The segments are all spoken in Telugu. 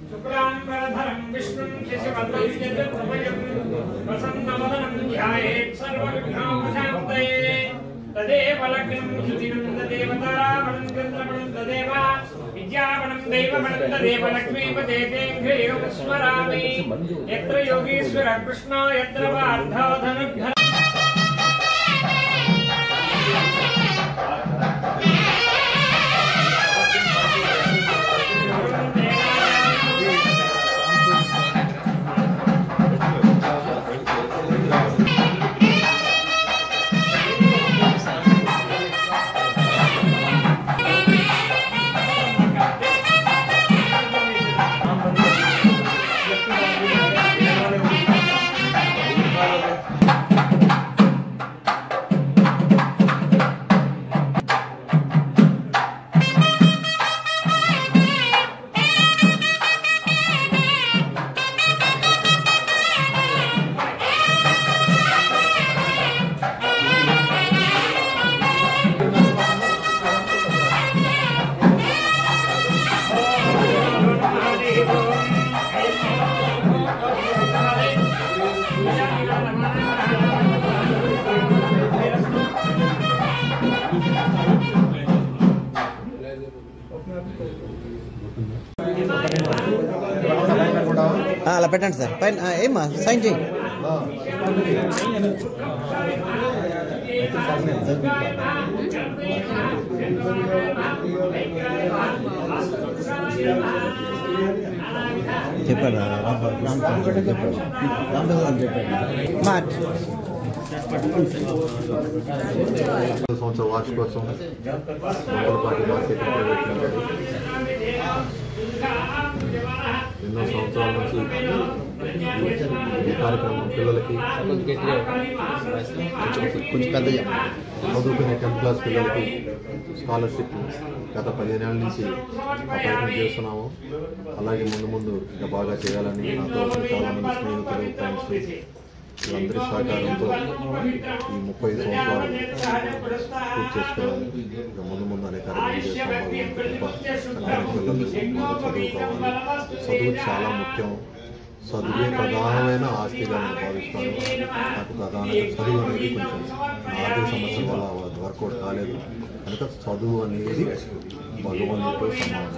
शुक्लांबरधरं विष्णुं शशिवर्णं चतुर्भुजं प्रसन्नवदनं ध्यायेत् सर्वविघ्नोपशान्तये तदेव लग्नं सुदिनं तदेव तारावनं चन्द्रमणं तदेव विद्यावनं दैवमणं तदेव लक्ष्मीपते तेऽङ्घ्रियो स्मरामि यत्र योगीश्वरः कृष्णो यत्र पार्थो धनुर्धरः అలా పెట్టండి సార్ పైన ఏమ్మా సైన్ చేయి చెప్పారా చెప్పాడు మాట సంవత్సర వార్షికోత్సవం మంగళపాటి మార్కెట్ ఎన్నో సంవత్సరాల నుంచి ఈ కార్యక్రమం పిల్లలకి కొంచెం పెద్ద చదువుకునే 10th క్లాస్ పిల్లలకి స్కాలర్షిప్ గత 15 ఏళ్ళ నుంచి ప్రయత్నం చేస్తున్నాము. అలాగే ముందు ఇంకా బాగా చేయాలని నాతో చాలామంది స్నేహితులు ఫ్రెండ్స్ వీళ్ళందరి సహకారంతో ఈ 35 సంవత్సరాలు పూర్తి చేసుకోవాలి. ఇంకా ముందు అనే కార్యక్రమం చేస్తాం. పిల్లలు చదువుకోవాలి. చదువు చాలా ముఖ్యం. చదువే ప్రధానమైన ఆస్తిగా నేను భావిస్తాను. నాకు ప్రధానంగా చదువు అనేది కొంచెం ఆర్థిక సమస్య వల్ల వర్కౌట్ కాలేదు కనుక చదువు అనేది భగవంతుడితో సమానం.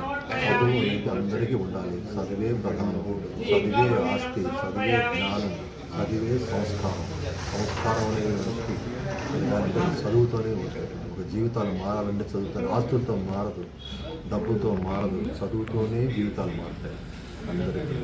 చదువు అనేది అందరికీ ఉండాలి. చదివే ప్రధానం, చదివే ఆస్తి, చదివే జ్ఞానం, చదివే సంస్కారం అనేది వృత్తి. దానితో చదువుతోనే ఉంటాయి. ఒక జీవితాలు మారాలంటే చదువుతాను. ఆస్తులతో మారదు, డబ్బుతో మారదు, చదువుతోనే జీవితాలు మారుతాయి అందరికీ.